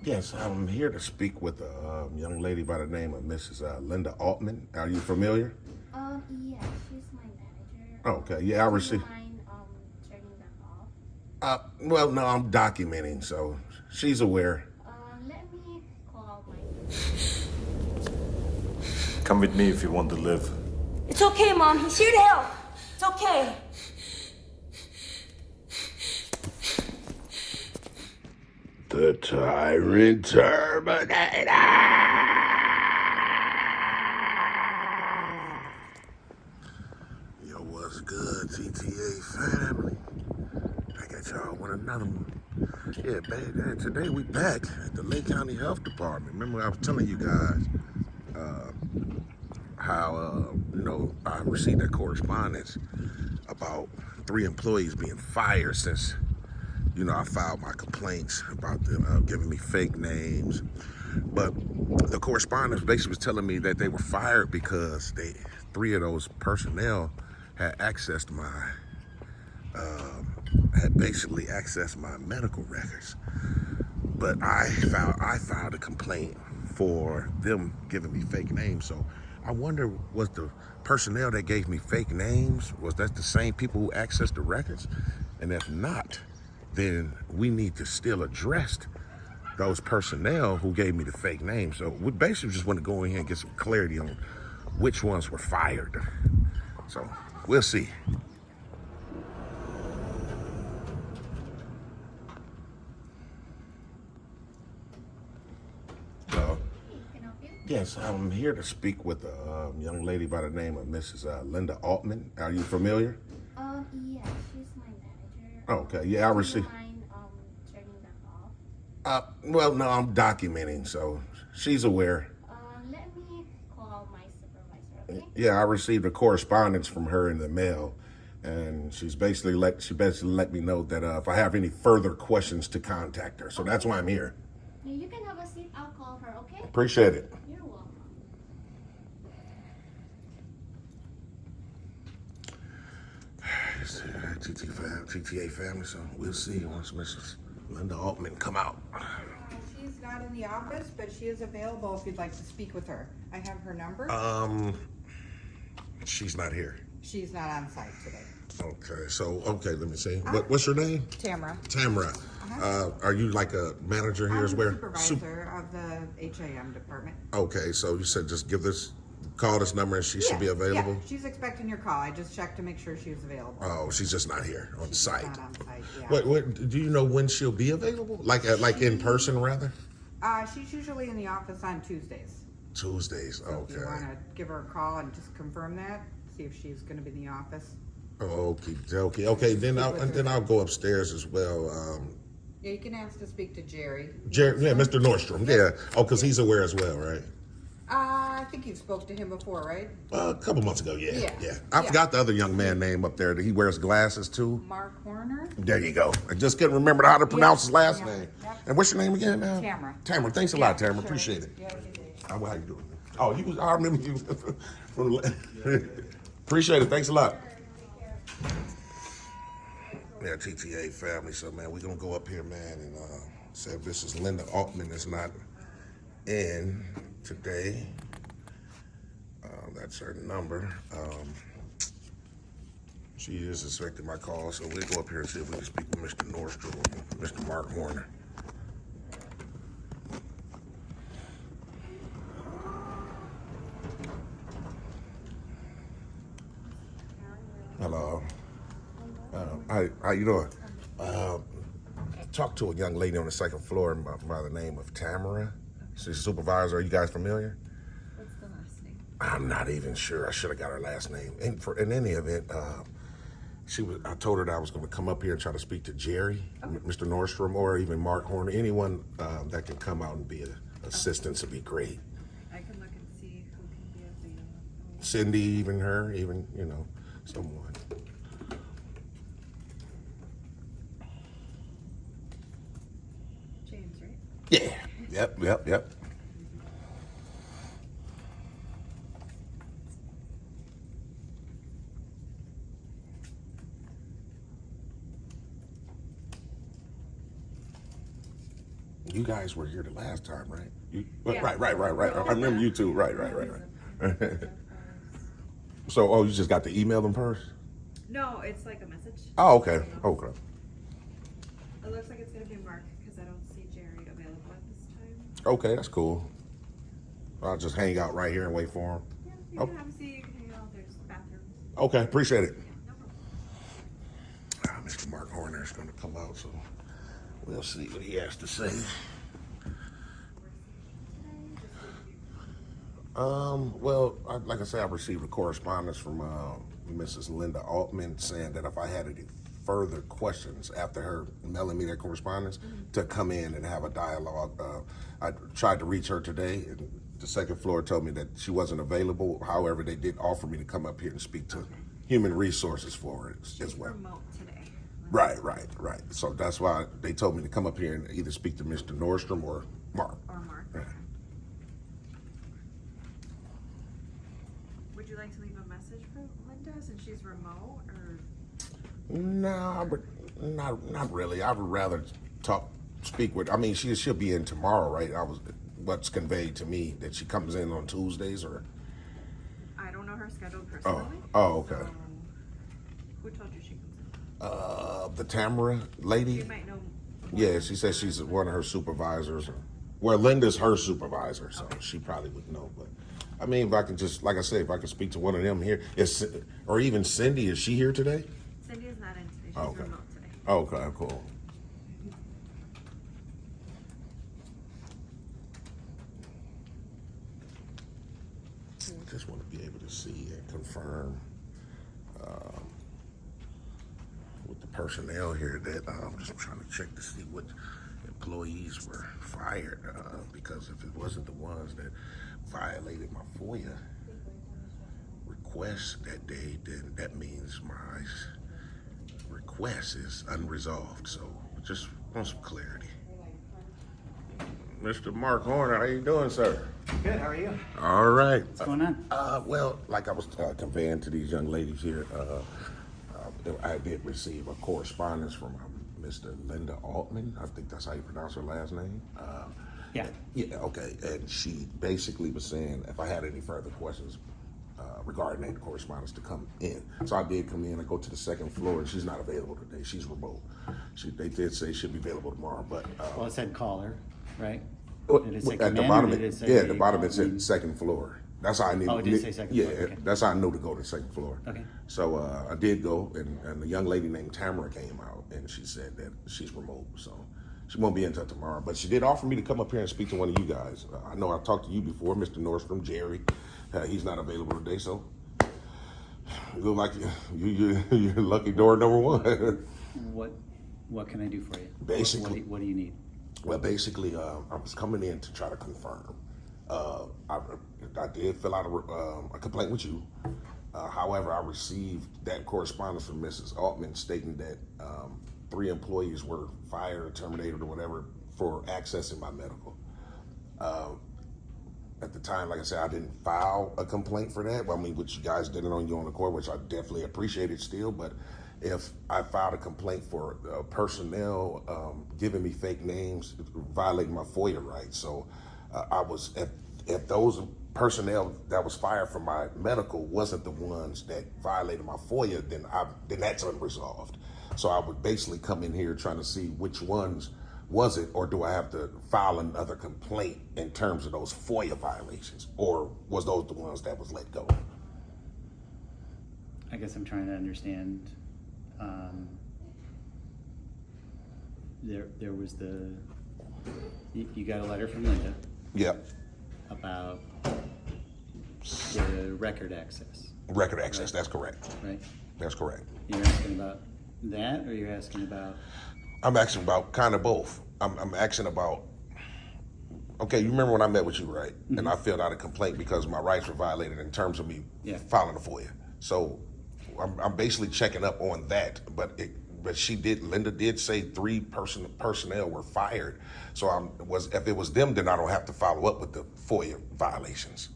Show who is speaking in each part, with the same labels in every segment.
Speaker 1: Yes, I'm here to speak with a young lady by the name of Mrs. Linda Altman. Are you familiar?
Speaker 2: Yeah, she's my manager.
Speaker 1: Okay, yeah, I
Speaker 2: Do you
Speaker 1: received.
Speaker 2: mind turning that off?
Speaker 1: Well, no, I'm documenting, so she's aware.
Speaker 2: Let me call out my supervisor.
Speaker 3: Come with me if you want to live.
Speaker 4: It's okay, Mom. He's here to help. It's okay.
Speaker 1: The Tyrant Terminator! Yo, what's good, TTA family? I got y'all with another one. Yeah, man, today we back at the Lake County Health Department. Remember I was telling you guys how, I received that correspondence about 3 employees being fired since, I filed my complaints about them giving me fake names. But the correspondence basically was telling me that they were fired because 3 of those personnel had accessed basically accessed my medical records. But I filed a complaint for them giving me fake names. So I wonder, was the personnel that gave me fake names, was that the same people who accessed the records? And if not, then we need to still address those personnel who gave me the fake names. So we basically just want to go in here and get some clarity on which ones were fired. So we'll see.
Speaker 2: Can I help you?
Speaker 1: Yes, I'm here to speak with a young lady by the name of Mrs. Linda Altman. Are you familiar?
Speaker 2: Yeah, she's my manager.
Speaker 1: Okay, yeah, I
Speaker 2: Do
Speaker 1: received.
Speaker 2: you mind turning that off?
Speaker 1: Well, no, I'm documenting, so she's aware.
Speaker 2: Let me call out my supervisor. Okay?
Speaker 1: Yeah, I received a correspondence from her in the mail, and she basically let me know that if I have any further questions to contact her. So that's why I'm here.
Speaker 2: Yeah, you can have a seat. I'll call her. Okay?
Speaker 1: Appreciate it.
Speaker 2: You're welcome.
Speaker 1: It's TTA family, so we'll see once Mrs. Linda Altman come out.
Speaker 5: She's not in the office, but she is available if you'd like to speak with her. I have her number.
Speaker 1: She's not here.
Speaker 5: She's not on site today.
Speaker 1: Okay, let me see. What's your name?
Speaker 5: Tamara.
Speaker 1: Tamara. Are you like a manager here
Speaker 5: I'm
Speaker 1: as
Speaker 5: the
Speaker 1: well?
Speaker 5: supervisor of the HAM department.
Speaker 1: Okay, so you said just call this number and she should be available?
Speaker 5: Yeah, she's expecting your call. I just checked to make sure she was available.
Speaker 1: Oh, she's just not here on
Speaker 5: She's
Speaker 1: site.
Speaker 5: not on site, yeah.
Speaker 1: What, do you know when she'll be available? Like in person, rather?
Speaker 5: She's usually in the office on Tuesdays.
Speaker 1: Tuesdays,
Speaker 5: So if you
Speaker 1: okay.
Speaker 5: want to give her a call and just confirm that, see if she's going to be in the office.
Speaker 1: Oh, okay. Then I'll go upstairs as well.
Speaker 5: Yeah, you can ask to speak to Jerry.
Speaker 1: Mr. Nordstrom. Yeah. Oh, because he's aware as well, right?
Speaker 5: I think you spoke to him before, right?
Speaker 1: A couple months ago, yeah.
Speaker 5: Yeah.
Speaker 1: I forgot the other young man name up there. He wears glasses too.
Speaker 5: Mark Horner.
Speaker 1: There you go. I just couldn't remember how to pronounce his last
Speaker 5: Yeah.
Speaker 1: name.
Speaker 5: Yep.
Speaker 1: And what's your name again, man?
Speaker 5: Tamara.
Speaker 1: Thamma. Thanks a lot, Thamma.
Speaker 5: Sure.
Speaker 1: Appreciate it.
Speaker 5: Yeah, you did.
Speaker 1: How you doing? Oh, I remember you from appreciate it. Thanks a lot. Yeah, TTA family. So, man, we're going to go up here, man, and say if this is Linda Altman is not in today. That's her number. She is expecting my call, so we'll go up here and see if we can speak with Mr. Nordstrom or Mr. Mark Horner. Hello. How you doing? I talked to a young lady on the second floor by the name of Tamara. She's a supervisor. Are you guys familiar?
Speaker 6: What's the last name?
Speaker 1: I'm not even sure. I should have got her last name. In any event, I told her that I was going to come up here and try to speak to Jerry, Mr. Nordstrom, or even Mark Horner. Anyone that can come out and be an assistance would be great.
Speaker 6: I can look and see who can be available.
Speaker 1: Cindy, even her, someone.
Speaker 6: James, right?
Speaker 1: Yeah. Yep. You guys were here the last time, right?
Speaker 6: Yeah.
Speaker 1: Right. I remember you too. Right. So, you just got to email them first?
Speaker 6: No, it's like a message.
Speaker 1: Oh, okay. Okay.
Speaker 6: It looks like it's gonna be Mark because I don't see Jerry available at this time.
Speaker 1: Okay, that's cool. I'll just hang out right here and wait for him.
Speaker 6: Yeah, you
Speaker 1: Oh.
Speaker 6: can have a seat. You can hang out. There's bathrooms.
Speaker 1: Okay, appreciate it.
Speaker 6: No problem.
Speaker 1: Mr. Mark Horner is going to come out, so we'll see what he has to say. Well, like I said, I received a correspondence from Mrs. Linda Altman saying that if I had any further questions after her mailing me that correspondence, to come in and have a dialogue. I tried to reach her today, and the second floor told me that she wasn't available. However, they did offer me to come up here and speak to human resources for it as well.
Speaker 6: Remote today.
Speaker 1: Right. So that's why they told me to come up here and either speak to Mr. Nordstrom or Mark.
Speaker 6: Or Mark.
Speaker 1: Right.
Speaker 6: Would you like to leave a message for Linda since she's remote, or?
Speaker 1: No, but not really. I would rather speak with. I mean, she'll be in tomorrow, right? What's conveyed to me that she comes in on Tuesdays, or?
Speaker 6: I don't know her schedule personally.
Speaker 1: Oh, okay.
Speaker 6: So, who told you she comes in?
Speaker 1: The Tamara lady.
Speaker 6: You might know.
Speaker 1: Yeah, she says she's one of her supervisors. Well, Linda's her supervisor, so she probably would know. But I mean, if I can just, like I say, if I can speak to one of them here, or even Cindy, is she here today?
Speaker 6: Cindy is not in today. She's
Speaker 1: Okay.
Speaker 6: remote today.
Speaker 1: Okay, cool. I just want to be able to see and confirm with the personnel here that I'm just trying to check to see what employees were fired because if it wasn't the ones that violated my FOIA request that day, then that means my request is unresolved. So just want some clarity. Mr. Mark Horner, how you doing, sir?
Speaker 7: Good, how are you?
Speaker 1: All right.
Speaker 7: What's going on?
Speaker 1: Well, like I was conveying to these young ladies here, I did receive a correspondence from Mr. Linda Altman. I think that's how you pronounce her last name.
Speaker 7: Yeah.
Speaker 1: Yeah, okay. And she basically was saying if I had any further questions regarding that correspondence to come in. So I did come in. I go to the second floor, and she's not available today. She's remote. They did say she'll be available tomorrow, but
Speaker 7: Well, it said caller, right?
Speaker 1: Did
Speaker 7: Did it say
Speaker 1: at the
Speaker 7: command,
Speaker 1: bottom,
Speaker 7: or did it say
Speaker 1: the bottom it
Speaker 7: call?
Speaker 1: said second floor. That's how I need.
Speaker 7: Oh, it did say second
Speaker 1: yeah,
Speaker 7: floor, okay.
Speaker 1: that's how I knew to go to the second floor.
Speaker 7: Okay.
Speaker 1: So I did go, and the young lady named Tamara came out, and she said that she's remote, so she won't be in until tomorrow. But she did offer me to come up here and speak to one of you guys. I know I've talked to you before, Mr. Nordstrom, Jerry. He's not available today, so you look like you're lucky door number one.
Speaker 7: What can I do for you?
Speaker 1: Basically-
Speaker 7: What do you need?
Speaker 1: Well, basically, I was coming in to try to confirm. I did fill out a complaint with you. However, I received that correspondence from Mrs. Altman stating that 3 employees were fired or terminated or whatever for accessing my medical. At the time, like I said, I didn't file a complaint for that. I mean, which you guys did it on your own accord, which I definitely appreciate it still. But if I filed a complaint for personnel giving me fake names, violating my FOIA rights, so I was if those personnel that was fired from my medical wasn't the ones that violated my FOIA, then that's unresolved. So I would basically come in here trying to see which ones was it, or do I have to file another complaint in terms of those FOIA violations, or was those the ones that was let go?
Speaker 7: I guess I'm trying to understand. There was you got a letter from Linda
Speaker 1: Yep.
Speaker 7: about the record access,
Speaker 1: Record access, that's correct.
Speaker 7: right?
Speaker 1: That's correct.
Speaker 7: You're asking about that, or you're asking about?
Speaker 1: I'm asking about kind of both. I'm asking about, okay, you remember when I met with you, right?
Speaker 7: Mm-hmm.
Speaker 1: And I filled out a complaint because my rights were violated in terms of me filing a FOIA. So I'm basically checking up on that, but Linda did say 3 personnel were fired. So if it was them, then I don't have to follow up with the FOIA violations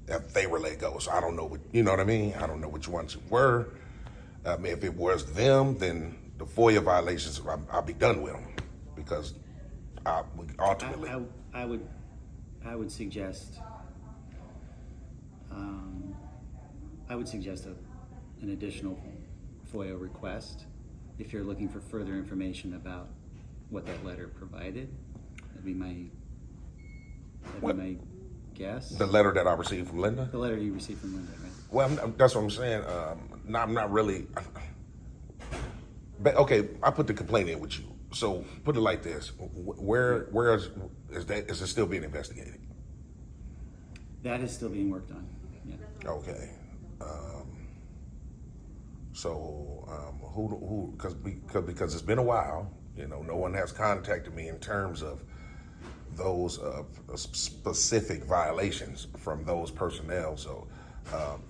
Speaker 1: if they were let go. So I don't know you know what I mean? I don't know which ones it were. I mean, if it was them, then the FOIA violations, I'll be done with them because ultimately.
Speaker 7: I would suggest, an additional FOIA request if you're looking for further information about what that letter provided. That'd be my guess.
Speaker 1: The letter that I received from Linda?
Speaker 7: The letter you received from Linda, right?
Speaker 1: Well, that's what I'm saying. I'm not really. But okay, I put the complaint in with you. So put it like this: where is it still being investigated?
Speaker 7: That is still being worked on. Yeah.
Speaker 1: Okay. So who? Because it's been a while. You know, no one has contacted me in terms of those specific violations from those personnel. So,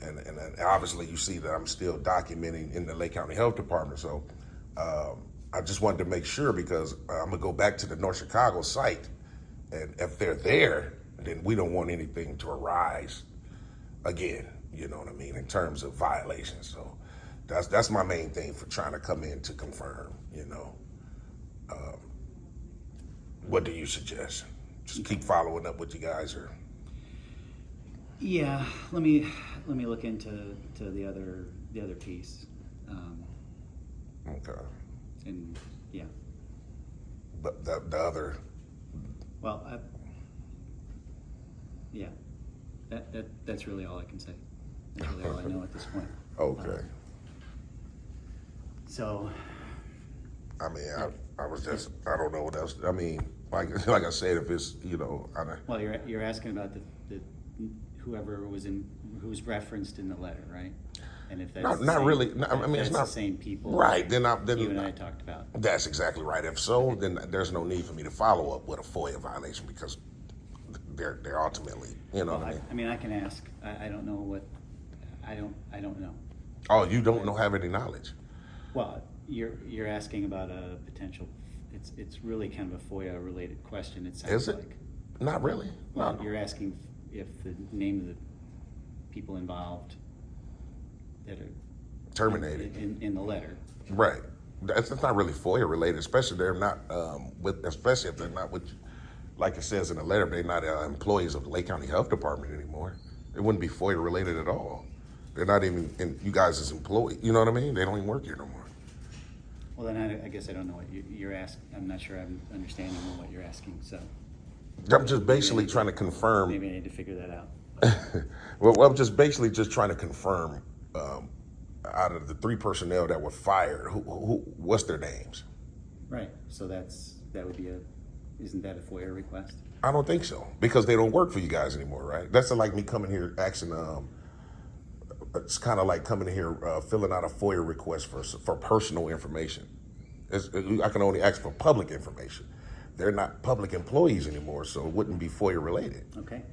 Speaker 1: and obviously you see that I'm still documenting in the Lake County Health Department. So, I just wanted to make sure because I'm gonna go back to the North Chicago site, and if they're there, then we don't want anything to arise again. You know what I mean, in terms of violations. So, that's my main thing for trying to come in to confirm. You know. What do you suggest? Just keep following up with you guys, or?
Speaker 7: Yeah, let me look into the other piece.
Speaker 1: Okay.
Speaker 7: And yeah.
Speaker 1: But the other.
Speaker 7: Well, yeah. That's really all I can say. That's really all I know at this point.
Speaker 1: Okay.
Speaker 7: So.
Speaker 1: I mean, I was just, I don't know what else. I mean, like I said, if it's, you know,
Speaker 7: Well, you're asking about the who's referenced in the letter, right? And if that's
Speaker 1: not really. I mean, it's not
Speaker 7: the same people,
Speaker 1: right? Then
Speaker 7: you and I talked about.
Speaker 1: That's exactly right. If so, then there's no need for me to follow up with a FOIA violation because they're ultimately, you know.
Speaker 7: Well,
Speaker 1: what
Speaker 7: I mean, I can ask. I don't know what. I don't know.
Speaker 1: Oh, you don't have any knowledge.
Speaker 7: Well, you're asking about a potential. It's really kind of a FOIA related question. It sounds
Speaker 1: Is it?
Speaker 7: like.
Speaker 1: Not really.
Speaker 7: Well,
Speaker 1: No.
Speaker 7: you're asking if the name of the people involved that are
Speaker 1: Terminated.
Speaker 7: in the letter.
Speaker 1: Right. That's not really FOIA related, especially they're not especially if they're not with, like it says in the letter, they're not employees of the Lake County Health Department anymore. It wouldn't be FOIA related at all. They're not even in you guys as employees. You know what I mean? They don't even work here no more.
Speaker 7: Well, then I guess I don't know what you're asking. I'm not sure I'm understanding what you're asking. So
Speaker 1: I'm just basically trying to confirm.
Speaker 7: maybe I need to figure that out.
Speaker 1: Well, I'm just basically just trying to confirm out of the 3 personnel that were fired, what's their names?
Speaker 7: Right. So that would be isn't that a FOIA request?
Speaker 1: I don't think so because they don't work for you guys anymore, right? That's like me coming here asking. It's kind of like coming here filling out a FOIA request for personal information. I can only ask for public information. They're not public employees anymore, so it wouldn't be FOIA related.
Speaker 7: Okay.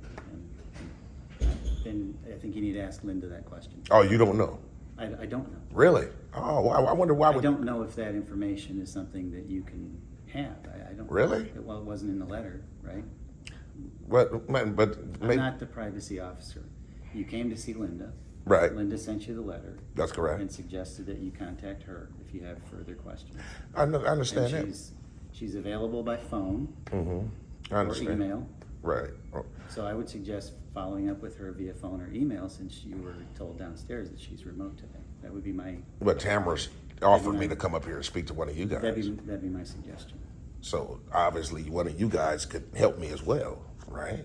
Speaker 7: Then I think you need to ask Linda that question.
Speaker 1: Oh, you don't know?
Speaker 7: I don't know.
Speaker 1: Really? Oh, I wonder why.
Speaker 7: I don't know if that information is something that you can have. I don't.
Speaker 1: Really?
Speaker 7: Well, it wasn't in the letter, right?
Speaker 1: But
Speaker 7: I'm
Speaker 1: maybe,
Speaker 7: not the privacy officer. You came to see Linda.
Speaker 1: Right.
Speaker 7: Linda sent you the letter.
Speaker 1: That's correct.
Speaker 7: And suggested that you contact her if you have further questions.
Speaker 1: I understand
Speaker 7: And
Speaker 1: that.
Speaker 7: she's available by phone
Speaker 1: I
Speaker 7: or
Speaker 1: understand.
Speaker 7: email.
Speaker 1: Right. Oh,
Speaker 7: So I would suggest following up with her via phone or email since you were told downstairs that she's remote today. That would be my
Speaker 1: But Tamara's offered me to come up here and speak to one of you guys.
Speaker 7: that'd be my suggestion.
Speaker 1: So obviously one of you guys could help me as well, right?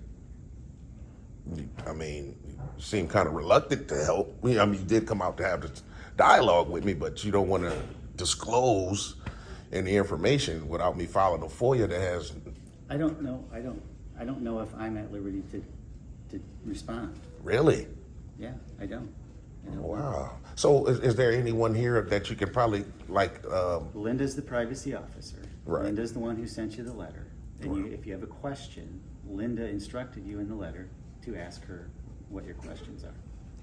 Speaker 1: I mean, you seem kind of reluctant to help. I mean, you did come out to have this dialogue with me, but you don't want to disclose any information without me filing a FOIA that has.
Speaker 7: I don't know. I don't know if I'm at liberty to respond.
Speaker 1: Really?
Speaker 7: Yeah, I don't.
Speaker 1: Wow. So is there anyone here that you can probably
Speaker 7: Linda's the privacy officer.
Speaker 1: Right.
Speaker 7: Linda's the one who sent you the letter. And if you have a question, Linda instructed you in the letter to ask her what your questions are.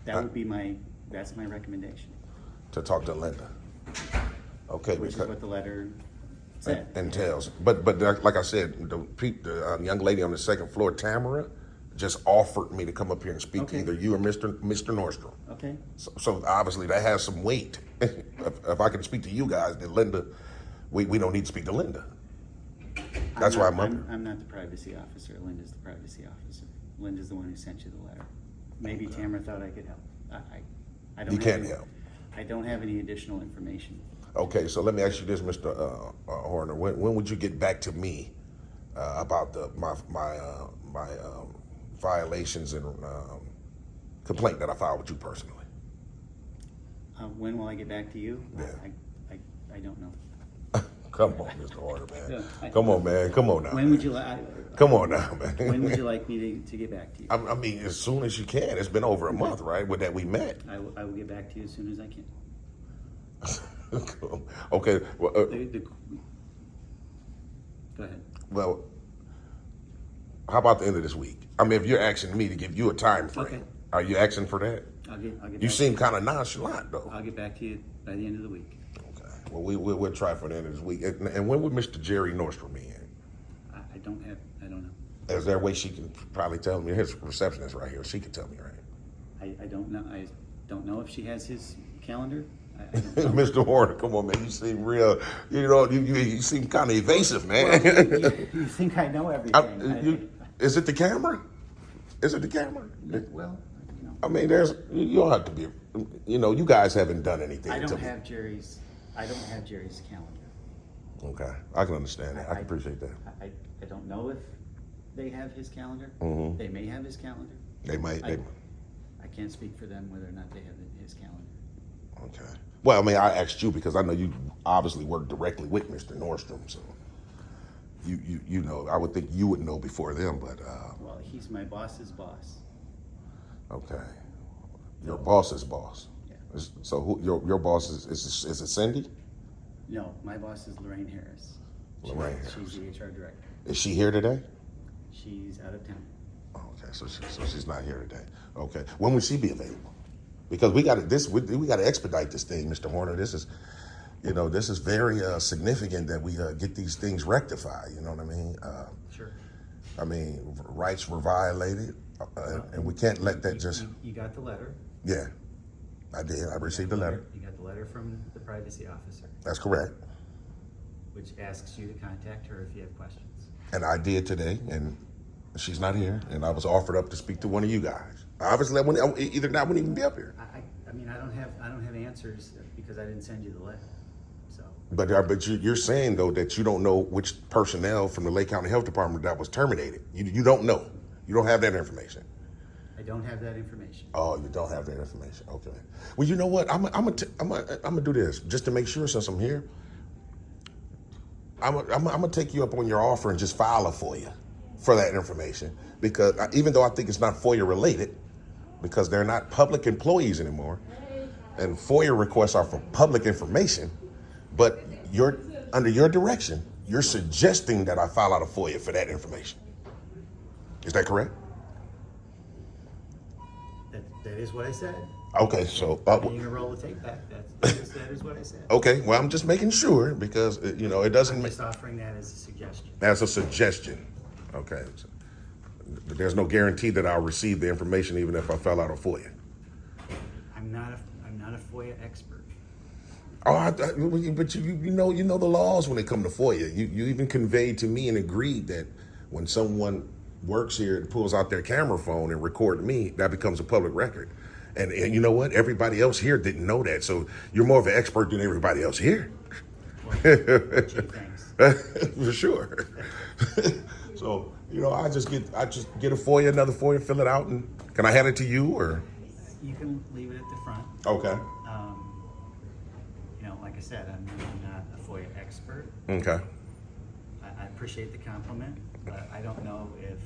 Speaker 7: That's my recommendation.
Speaker 1: to talk to Linda? Okay,
Speaker 7: Which is what the letter said.
Speaker 1: entails. But like I said, the young lady on the second floor, Tamara, just offered me to come up here and speak to
Speaker 7: Okay.
Speaker 1: either you or Mr. Nordstrom.
Speaker 7: Okay.
Speaker 1: So obviously that has some weight. If I can speak to you guys, then Linda, we don't need to speak to Linda. That's why I'm up
Speaker 7: I'm
Speaker 1: here.
Speaker 7: I'm not the privacy officer. Linda's the privacy officer. Linda's the one who sent you the letter. Maybe Tamara thought I could help. I don't
Speaker 1: You
Speaker 7: have
Speaker 1: can't
Speaker 7: any-
Speaker 1: help.
Speaker 7: I don't have any additional information.
Speaker 1: Okay, so let me ask you this, Mr. Horner. When would you get back to me about my violations and complaint that I filed with you personally?
Speaker 7: When will I get back to you?
Speaker 1: Yeah.
Speaker 7: I don't know.
Speaker 1: Come on, Mr. Horner, man.
Speaker 7: Yeah,
Speaker 1: Come on, man. Come on now.
Speaker 7: When would you like?
Speaker 1: Come on now, man.
Speaker 7: When would you like me to get back to you?
Speaker 1: I mean, as soon as you can. It's been over a month, right, with that we met.
Speaker 7: I will get back to you as soon as I can.
Speaker 1: Okay. Well,
Speaker 7: Go ahead.
Speaker 1: well, how about the end of this week? I mean, if you're asking me to give you a time frame,
Speaker 7: Okay.
Speaker 1: are you asking for that?
Speaker 7: I'll get
Speaker 1: You
Speaker 7: back-
Speaker 1: seem kind of nonchalant, though.
Speaker 7: I'll get back to you by the end of the week.
Speaker 1: Okay. Well, we'll try for the end of this week. And when would Mr. Jerry Nordstrom be in?
Speaker 7: I don't know.
Speaker 1: Is there a way she can probably tell me? His receptionist right here. She can tell me, right?
Speaker 7: I don't know. I don't know if she has his calendar. I don't know.
Speaker 1: Mr. Horner, come on, man. You seem real. You seem kind of evasive, man.
Speaker 7: You think I know everything?
Speaker 1: Is it the camera? Is it the camera?
Speaker 7: Well,
Speaker 1: I mean, you don't have to be. You guys haven't done anything.
Speaker 7: I
Speaker 1: to
Speaker 7: don't
Speaker 1: me.
Speaker 7: have Jerry's calendar.
Speaker 1: Okay, I can understand that. I can appreciate that.
Speaker 7: I don't know if they have his calendar.
Speaker 1: Mhm.
Speaker 7: They may have his calendar.
Speaker 1: They might.
Speaker 7: I can't speak for them whether or not they have his calendar.
Speaker 1: Okay. Well, I mean, I asked you because I know you obviously work directly with Mr. Nordstrom, so you know. I would think you would know before them, but
Speaker 7: Well, he's my boss's boss.
Speaker 1: okay. Your boss's boss.
Speaker 7: Yeah.
Speaker 1: So your boss is it Cindy?
Speaker 7: No, my boss is Lorraine Harris.
Speaker 1: Lorraine
Speaker 7: She's the HR director.
Speaker 1: Is she here today?
Speaker 7: She's out of town.
Speaker 1: Okay, so she's not here today. Okay, when would she be available? Because we got to expedite this thing, Mr. Horner. This is very significant that we get these things rectified. You know what I mean?
Speaker 7: Sure.
Speaker 1: I mean, rights were violated, and we can't let that just.
Speaker 7: You got the letter.
Speaker 1: Yeah, I did. I received the letter.
Speaker 7: You got the letter from the privacy officer,
Speaker 1: That's correct,
Speaker 7: which asks you to contact her if you have questions.
Speaker 1: and I did today, and she's not here, and I was offered up to speak to one of you guys. Obviously, either that wouldn't even be up here.
Speaker 7: I mean, I don't have answers because I didn't send you the letter. So
Speaker 1: But you're saying though that you don't know which personnel from the Lake County Health Department that was terminated. You don't know. You don't have that information.
Speaker 7: I don't have that information.
Speaker 1: Oh, you don't have that information. Okay. Well, you know what? I'm gonna do this just to make sure. Since I'm here, I'm gonna take you up on your offer and just file a FOIA for that information, because even though I think it's not FOIA related, because they're not public employees anymore, and FOIA requests are for public information, but under your direction, you're suggesting that I file out a FOIA for that information. Is that correct?
Speaker 7: That is what I said.
Speaker 1: Okay, so
Speaker 7: Being a roll of tape back, that is what I said.
Speaker 1: okay. Well, I'm just making sure because it doesn't
Speaker 7: I'm
Speaker 1: make
Speaker 7: just offering that as a suggestion.
Speaker 1: as a suggestion. Okay. So, there's no guarantee that I'll receive the information even if I fell out of FOIA.
Speaker 7: I'm not a FOIA expert.
Speaker 1: Oh, but you know the laws when it comes to FOIA. You even conveyed to me and agreed that when someone works here and pulls out their camera phone and record me, that becomes a public record. And you know what? Everybody else here didn't know that. So you're more of an expert than everybody else here.
Speaker 7: Gee, thanks.
Speaker 1: For sure. So, I just get a FOIA, another FOIA, fill it out, and can I hand it to you or?
Speaker 7: You can leave it at the front.
Speaker 1: Okay.
Speaker 7: Like I said, I'm not a FOIA expert.
Speaker 1: Okay.
Speaker 7: I appreciate the compliment, but I don't know if,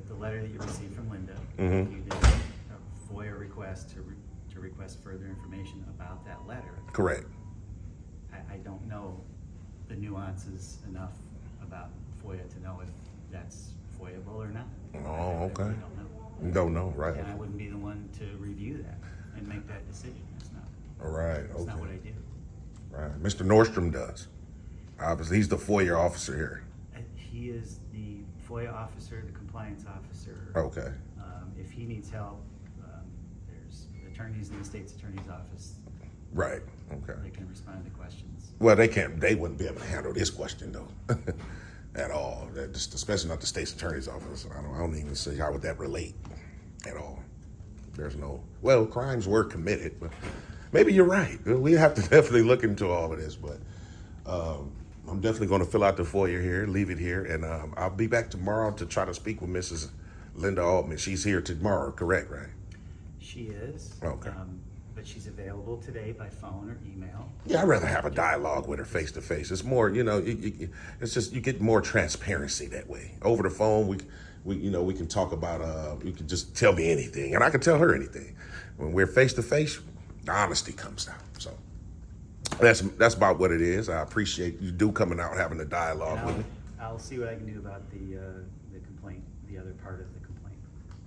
Speaker 7: the letter that you received from Linda,
Speaker 1: Mhm.
Speaker 7: if you did a FOIA request to request further information about that letter.
Speaker 1: Correct.
Speaker 7: I don't know the nuances enough about FOIA to know if that's FOIAble or not.
Speaker 1: Oh,
Speaker 7: I
Speaker 1: okay.
Speaker 7: really don't know.
Speaker 1: You don't know, right?
Speaker 7: And I wouldn't be the one to review that and make that decision.
Speaker 1: All right.
Speaker 7: That's not what I
Speaker 1: Okay.
Speaker 7: do.
Speaker 1: Right. Mr. Nordstrom does. Obviously, he's the FOIA officer here.
Speaker 7: He is the FOIA officer, the compliance officer.
Speaker 1: Okay.
Speaker 7: If he needs help, there's attorneys in the state's attorney's office
Speaker 1: Right. Okay.
Speaker 7: They can respond to questions.
Speaker 1: Well, they wouldn't be able to handle this question though, at all. Especially not the state's attorney's office. I don't even see how would that relate at all. There's no, well, crimes were committed, but maybe you're right. We have to definitely look into all of this, but I'm definitely going to fill out the FOIA here, leave it here, and I'll be back tomorrow to try to speak with Mrs. Linda Altman. She's here tomorrow, correct, right?
Speaker 7: She is.
Speaker 1: Okay.
Speaker 7: But she's available today by phone or email.
Speaker 1: Yeah, I'd rather have a dialogue with her face to face. It's more, it's just you get more transparency that way. Over the phone, we can talk about, you can just tell me anything, and I can tell her anything. When we're face to face, the honesty comes out. So that's about what it is. I appreciate you coming out and having a dialogue with me.
Speaker 7: I'll see what I can do about the complaint, the other part of the complaint.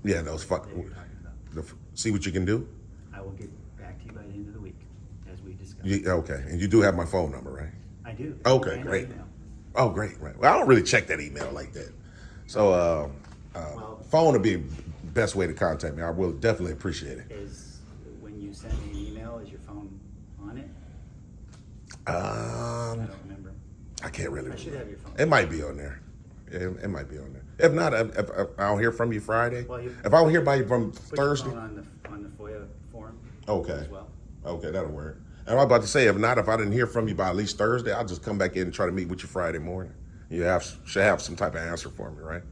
Speaker 1: Yeah, those
Speaker 7: that you're talking about.
Speaker 1: see what you can do.
Speaker 7: I will get back to you by the end of the week, as we discussed.
Speaker 1: Okay, and you do have my phone number, right?
Speaker 7: I do.
Speaker 1: Okay,
Speaker 7: And
Speaker 1: great.
Speaker 7: email.
Speaker 1: Oh, great, right. Well, I don't really check that email like that. So, phone would be the best way to contact me. I will definitely appreciate it.
Speaker 7: Is when you send me an email, is your phone on it? I don't remember.
Speaker 1: I can't really
Speaker 7: I should
Speaker 1: remember.
Speaker 7: have your phone.
Speaker 1: It might be on there. Yeah, it might be on there. If not, if I don't hear from you Friday,
Speaker 7: Well,
Speaker 1: if I don't hear by you from
Speaker 7: Put
Speaker 1: Thursday,
Speaker 7: your phone on the FOIA form.
Speaker 1: Okay.
Speaker 7: As well.
Speaker 1: okay, that'll work. And I was about to say, if not, if I didn't hear from you by at least Thursday, I'll just come back in and try to meet with you Friday morning. You should have some type of answer for me, right?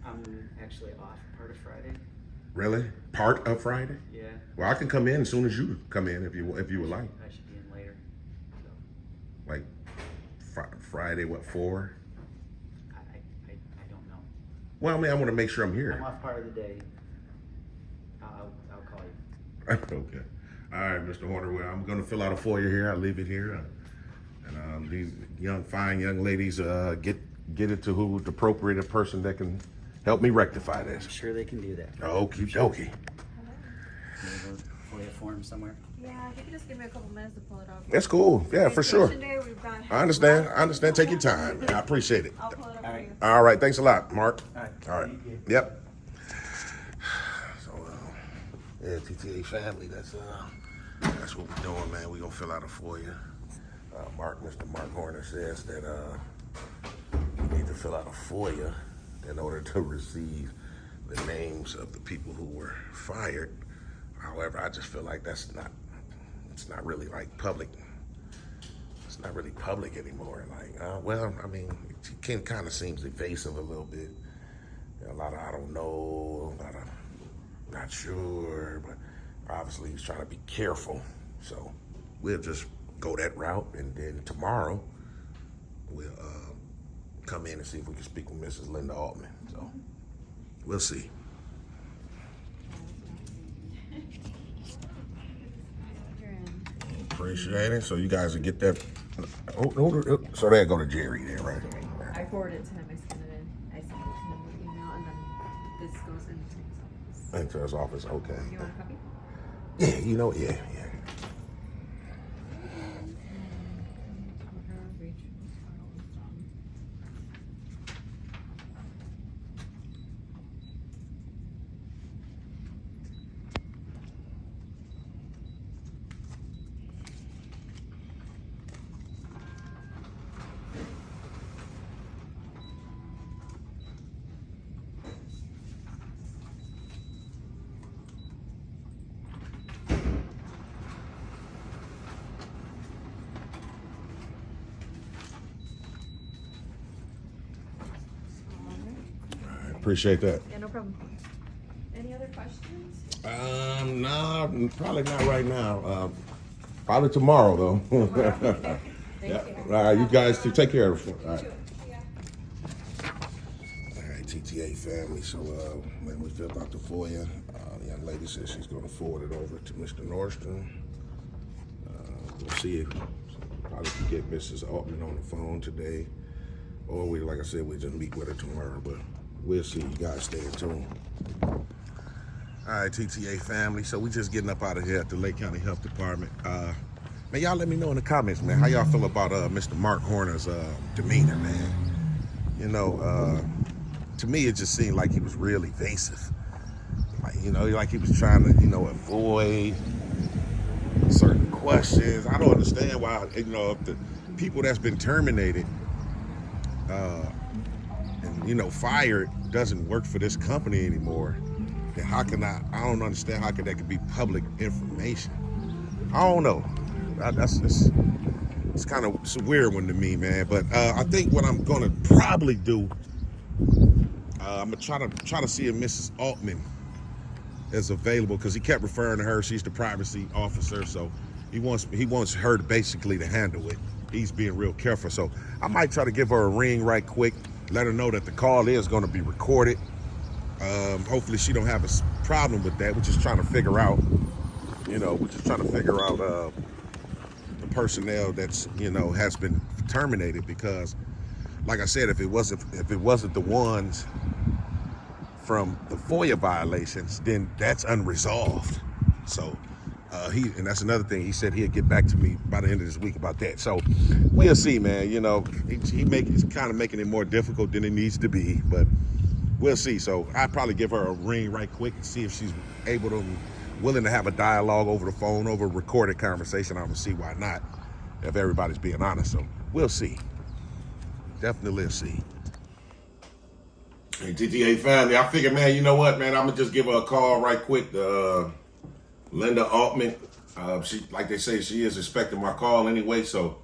Speaker 7: I'm actually off part of Friday.
Speaker 1: Really? Part of Friday?
Speaker 7: Yeah.
Speaker 1: Well, I can come in as soon as you come in if you would like.
Speaker 7: I should be in later. So
Speaker 1: Like Friday, what, 4?
Speaker 7: I don't know.
Speaker 1: Well, I mean, I want to make sure I'm
Speaker 7: I'm
Speaker 1: here.
Speaker 7: off part of the day. I'll call you.
Speaker 1: Okay. All right, Mr. Horner. Well, I'm going to fill out a FOIA here. I'll leave it here. And these fine young ladies get it to who's the appropriate person that can help me rectify this.
Speaker 7: I'm sure they can do that.
Speaker 1: Okie dokie.
Speaker 7: Can we go FOIA form somewhere?
Speaker 6: Yeah, if you could just give me a couple minutes to pull it up.
Speaker 1: That's cool. Yeah, for sure.
Speaker 6: Vacation day, we've got-
Speaker 1: I understand. Take your time. I appreciate it.
Speaker 6: I'll pull it up
Speaker 7: All
Speaker 6: for
Speaker 7: right.
Speaker 6: you.
Speaker 1: All right. Thanks a lot, Mark.
Speaker 7: All right.
Speaker 1: All right.
Speaker 7: Thank you.
Speaker 1: Yep. So, yeah, TTA family, that's what we're doing, man. We're going to fill out a FOIA. Mr. Mark Horner says that you need to fill out a FOIA in order to receive the names of the people who were fired. However, I just feel like it's not really like public. It's not really public anymore. Like, well, I mean, it kind of seems evasive a little bit. A lot of I don't know, a lot of not sure, but obviously he's trying to be careful. So we'll just go that route, and then tomorrow we'll come in and see if we can speak with Mrs. Linda Altman. So we'll see. Appreciate it. So you guys will get that. So they'll go to Jerry there, right?
Speaker 8: I forwarded it to him. I sent it in. I sent it to him with email, and then this goes into his office.
Speaker 1: Into his office. Okay.
Speaker 8: You want a copy?
Speaker 1: Yeah, yeah. Appreciate that.
Speaker 6: Yeah, no problem. Any other questions?
Speaker 1: Nah, probably not right now. Probably tomorrow though. Yeah. All right, you guys take care of it. All right. All right, TTA family. So when we filled out the FOIA, the young lady says she's going to forward it over to Mr. Nordstrom. We'll see if probably can get Mrs. Altman on the phone today, or we, like I said, we just meet with her tomorrow. But we'll see. You guys stay tuned. All right, TTA family. So we just getting up out of here at the Lake County Health Department. Man, y'all let me know in the comments, man, how y'all feel about Mr. Mark Horner's demeanor, man. You know, to me, it just seemed like he was real evasive. Like, you know, like he was trying to, avoid certain questions. I don't understand why, you know, if the people that's been terminated and, you know, fired doesn't work for this company anymore, then how can I don't understand how that could be public information. I don't know. It's kind of a weird one to me, man. But I think what I'm gonna probably do, I'm gonna try to see if Mrs. Altman is available, because he kept referring to her. She's the privacy officer, so he wants her basically to handle it. He's being real careful, so I might try to give her a ring right quick, let her know that the call is going to be recorded. Hopefully she don't have a problem with that. We're just trying to figure out, the personnel that's, you know, has been terminated, because like I said, if it wasn't the ones from the FOIA violations, then that's unresolved. So and that's another thing. He said he'd get back to me by the end of this week about that. So we'll see, man. You know, he's kind of making it more difficult than it needs to be, but we'll see. So I'd probably give her a ring right quick and see if she's willing to have a dialogue over the phone, over a recorded conversation. I'm gonna see why not, if everybody's being honest. So we'll see. Definitely see. Hey, TTA family, I figured, man, you know what, man, I'm gonna just give her a call right quick. Linda Altman, she, like they say, she is expecting my call anyway. So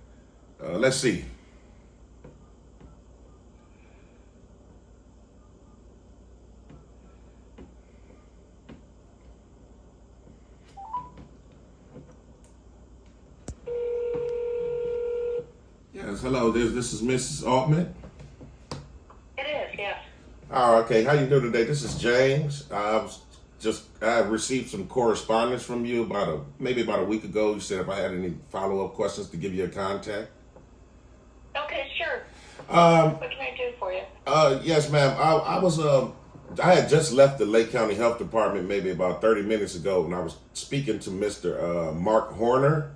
Speaker 1: let's see. Yes, hello. This is Mrs. Altman.
Speaker 9: It is, yes.
Speaker 1: Oh, okay. How you doing today? This is James. I received some correspondence from you maybe about a week ago. You said if I had any follow-up questions to give you a contact.
Speaker 9: Okay, sure. What can I do for you?
Speaker 1: Yes, ma'am. I had just left the Lake County Health Department maybe about 30 minutes ago, and I was speaking to Mr. Mark Horner.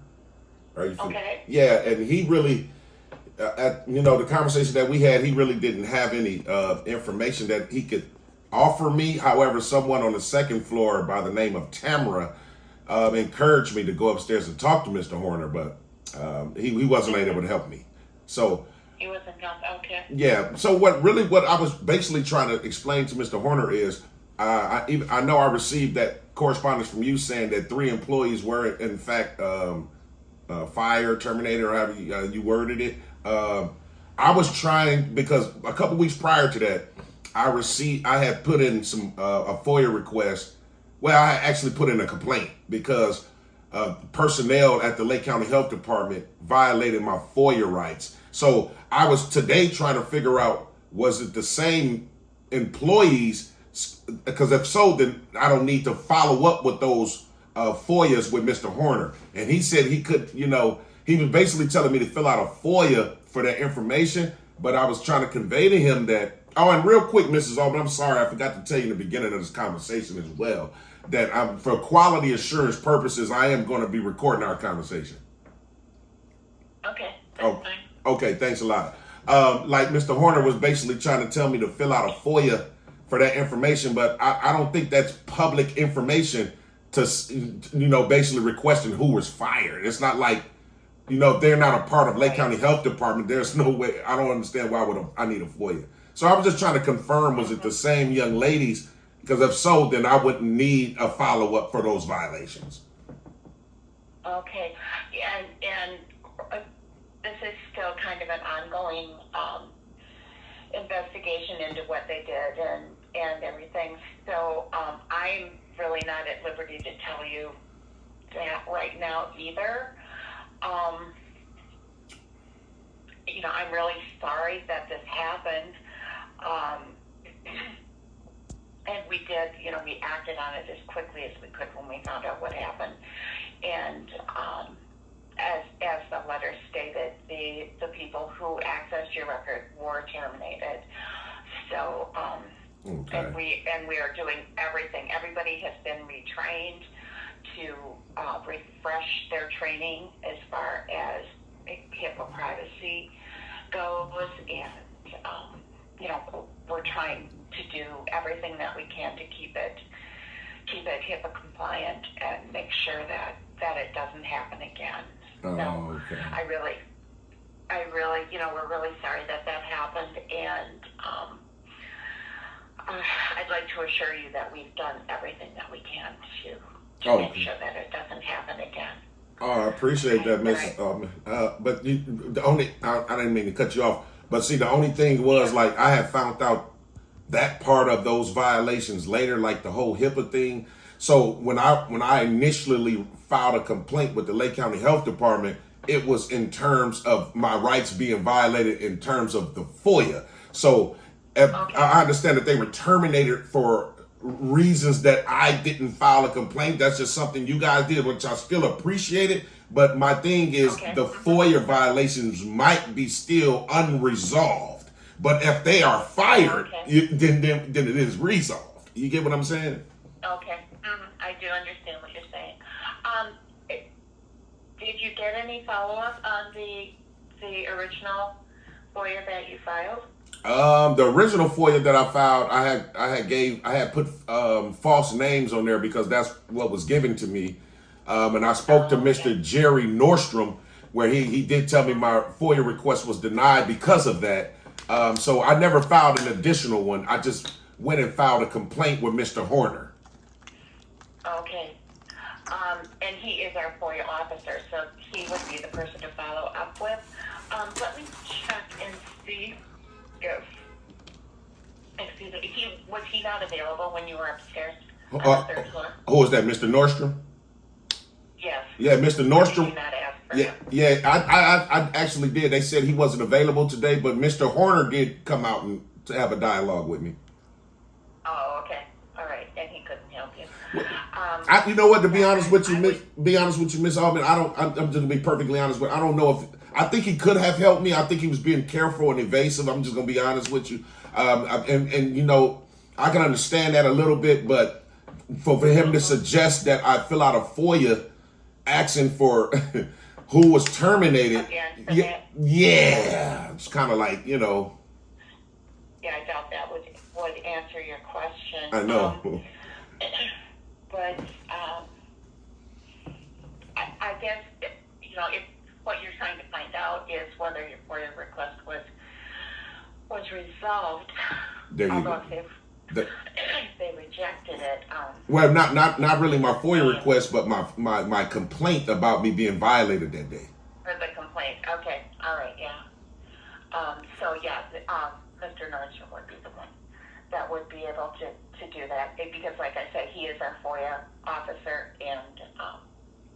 Speaker 9: Okay.
Speaker 1: Yeah, and he really, the conversation that we had, he really didn't have any information that he could offer me. However, someone on the second floor by the name of Tamara encouraged me to go upstairs and talk to Mr. Horner, but he wasn't able to help me. So
Speaker 9: He wasn't okay.
Speaker 1: yeah. So what I was basically trying to explain to Mr. Horner is, I know I received that correspondence from you saying that 3 employees were in fact fired, terminated, or however you worded it. I was trying, because a couple weeks prior to that, I had put in a FOIA request. Well, I actually put in a complaint because personnel at the Lake County Health Department violated my FOIA rights. So I was today trying to figure out, was it the same employees? Because if so, then I don't need to follow up with those FOIAs with Mr. Horner. And he said he could, he was basically telling me to fill out a FOIA for that information. But I was trying to convey to him that, and real quick, Mrs. Altman, I'm sorry, I forgot to tell you in the beginning of this conversation as well, that for quality assurance purposes, I am going to be recording our conversation.
Speaker 9: Okay, that's fine.
Speaker 1: Okay, thanks a lot. Like Mr. Horner was basically trying to tell me to fill out a FOIA for that information, but I don't think that's public information to, basically requesting who was fired. It's not like, they're not a part of Lake County Health Department. There's no way. I don't understand why I need a FOIA. So I was just trying to confirm, was it the same young ladies? Because if so, then I wouldn't need a follow-up for those violations.
Speaker 9: Okay, and this is still kind of an ongoing investigation into what they did and everything. So I'm really not at liberty to tell you that right now either. I'm really sorry that this happened. And we did, we acted on it as quickly as we could when we found out what happened. And as the letter stated, the people who accessed your record were terminated. So,
Speaker 1: okay.
Speaker 9: and we are doing everything. Everybody has been retrained to refresh their training as far as HIPAA privacy goes, and we're trying to do everything that we can to keep it HIPAA compliant and make sure that that it doesn't happen again.
Speaker 1: Oh,
Speaker 9: So
Speaker 1: okay.
Speaker 9: I really, we're really sorry that happened, and I'd like to assure you that we've done everything that we can to make sure that it doesn't happen again.
Speaker 1: Oh, I appreciate that, Mrs. Altman. But I didn't mean to cut you off. But see, the only thing was, like, I had found out that part of those violations later, like the whole HIPAA thing. So when I initially filed a complaint with the Lake County Health Department, it was in terms of my rights being violated in terms of the FOIA. So I understand that they were terminated for reasons that I didn't file a complaint. That's just something you guys did, which I still appreciate it. But my thing is, the FOIA violations might be still unresolved. But if they are fired, then it is resolved. You get what I'm saying?
Speaker 9: Okay. I do understand what you're saying. Did you get any follow-up on the original FOIA that you filed?
Speaker 1: The original FOIA that I filed, I had put false names on there because that's what was given to me. And I spoke to Mr. Jerry Nordstrom, where he did tell me my FOIA request was denied because of that. So I never filed an additional one. I just went and filed a complaint with Mr. Horner.
Speaker 9: Okay. And he is our FOIA officer, so he would be the person to follow up with. Let me check and see if, was he not available when you were upstairs on the third floor?
Speaker 1: Who was that, Mr. Nordstrom?
Speaker 9: Yes.
Speaker 1: Yeah, Mr. Nordstrom.
Speaker 9: Did you not ask for
Speaker 1: Yeah,
Speaker 9: him?
Speaker 1: yeah, I actually did. They said he wasn't available today, but Mr. Horner did come out and to have a dialogue with me.
Speaker 9: Oh, okay. All right. Then he couldn't help you.
Speaker 1: You know what? To be honest with you, Miss Altman, I'm just gonna be perfectly honest with you. I don't know if I think he could have helped me. I think he was being careful and evasive. I'm just gonna be honest with you. And you know, I can understand that a little bit, but for him to suggest that I fill out a FOIA asking for who was terminated, yeah, it's kind of like, you know.
Speaker 9: Yeah, I doubt that would answer your question.
Speaker 1: I know.
Speaker 9: But I guess, if what you're trying to find out is whether your FOIA request was resolved,
Speaker 1: There you
Speaker 9: although
Speaker 1: go.
Speaker 9: if they rejected it.
Speaker 1: Well, not really my FOIA request, but my complaint about me being violated that day.
Speaker 9: For the complaint. Okay. All right. Yeah. So yeah, Mr. Nordstrom would be the one that would be able to do that, because, like I said, he is our FOIA officer, and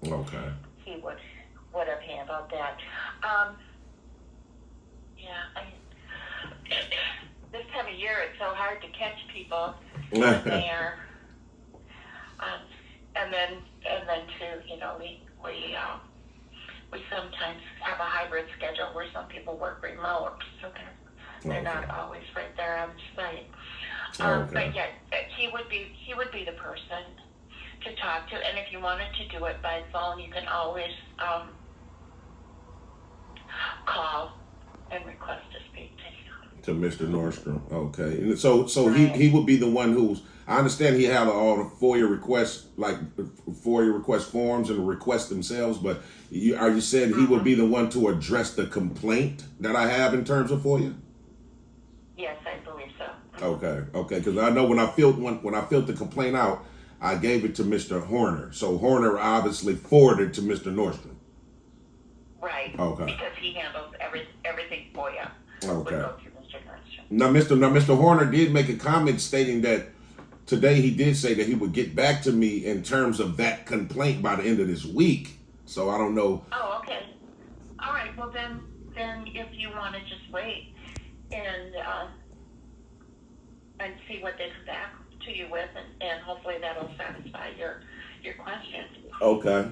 Speaker 1: Okay.
Speaker 9: he would have handled that. This time of year, it's so hard to catch people when they're, and then too, we sometimes have a hybrid schedule where some people work remote, so they're not always right there on site. But yeah, he would be the person to talk to, and if you wanted to do it by phone, you can always call and request to speak to him.
Speaker 1: To Mr. Nordstrom. Okay. And so right. he would be the one who's, I understand he had all the FOIA requests, like FOIA request forms and the requests themselves, but you said he would be the one to address the complaint that I have in terms of FOIA?
Speaker 9: Yes, I believe so.
Speaker 1: Okay. Because I know when I filled the complaint out, I gave it to Mr. Horner. So Horner obviously forwarded to Mr. Nordstrom.
Speaker 9: Right.
Speaker 1: Okay.
Speaker 9: Because he handles everything FOIA.
Speaker 1: Okay.
Speaker 9: Would go through Mr. Nordstrom.
Speaker 1: Now, Mr. Horner did make a comment stating that today he did say that he would get back to me in terms of that complaint by the end of this week. So I don't know.
Speaker 9: Oh, okay. All right. Well, then if you want to just wait and see what they come back to you with, and hopefully that'll satisfy your questions.
Speaker 1: Okay.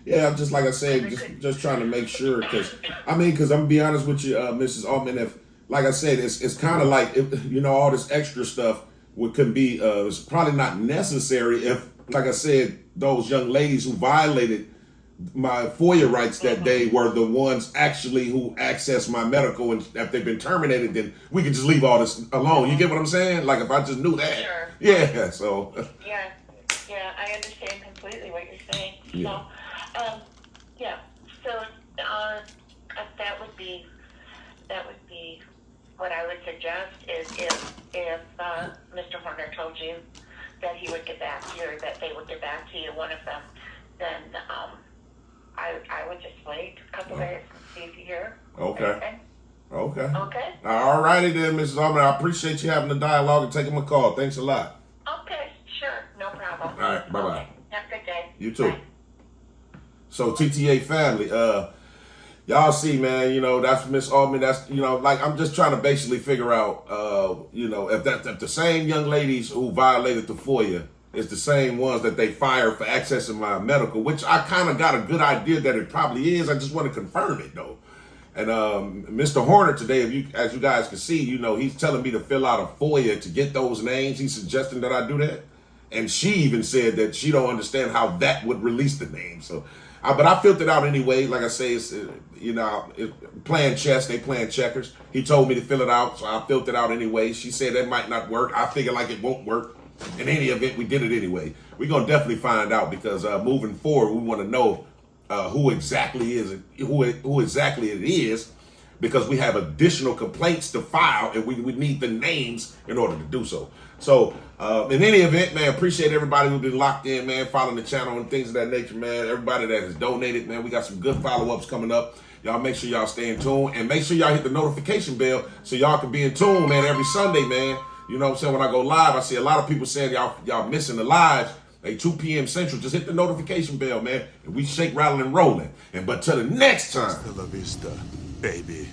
Speaker 1: Yeah, just like I said, just trying to make sure, because I'm gonna be honest with you, Mrs. Altman. If, like I said, it's kind of like, all this extra stuff could be it's probably not necessary if, like I said, those young ladies who violated my FOIA rights that day were the ones actually who accessed my medical, and if they've been terminated, then we could just leave all this alone. You get what I'm saying? Like, if I just knew that.
Speaker 9: Sure.
Speaker 1: Yeah. So.
Speaker 9: Yeah. Yeah, I understand completely what you're saying.
Speaker 1: Yeah.
Speaker 9: So, yeah. So, that would be what I would suggest is if Mr. Horner told you that he would get back to you or that they would get back to you, one of them, then I would just wait a couple days and see if you hear.
Speaker 1: Okay.
Speaker 9: anything.
Speaker 1: Okay.
Speaker 9: Okay.
Speaker 1: All righty then, Mrs. Altman. I appreciate you having the dialogue and taking my call. Thanks a lot.
Speaker 9: Okay, sure, no problem.
Speaker 1: All right, bye-bye.
Speaker 9: Okay. Have a good day.
Speaker 1: You too.
Speaker 9: Bye.
Speaker 1: So TTA family, y'all see, man, you know, that's Miss Altman. That's, you know, like, I'm just trying to basically figure out, you know, if the same young ladies who violated the FOIA is the same ones that they fired for accessing my medical, which I kind of got a good idea that it probably is. I just want to confirm it though. And Mr. Horner today, as you guys can see, you know, he's telling me to fill out a FOIA to get those names. He's suggesting that I do that. And she even said that she don't understand how that would release the name. So, but I filled it out anyway. Like I say, it's, you know, playing chess, they playing checkers. He told me to fill it out, so I filled it out anyway. She said that might not work. I figure like it won't work. In any event, we did it anyway. We're going to definitely find out because moving forward, we want to know who exactly it is, because we have additional complaints to file and we need the names in order to do so. So in any event, man, appreciate everybody who's been locked in, man, following the channel and things of that nature, man. Everybody that has donated, man, we got some good follow-ups coming up. Y'all make sure y'all stay in tune and make sure y'all hit the notification bell so y'all can be in tune, man, every Sunday, man. You know what I'm saying? When I go live, I see a lot of people saying y'all missing the lives. Hey, 2 p.m. Central, just hit the notification bell, man. And we shake, rattling, and rolling. But till the next time.
Speaker 10: Hasta la vista, baby.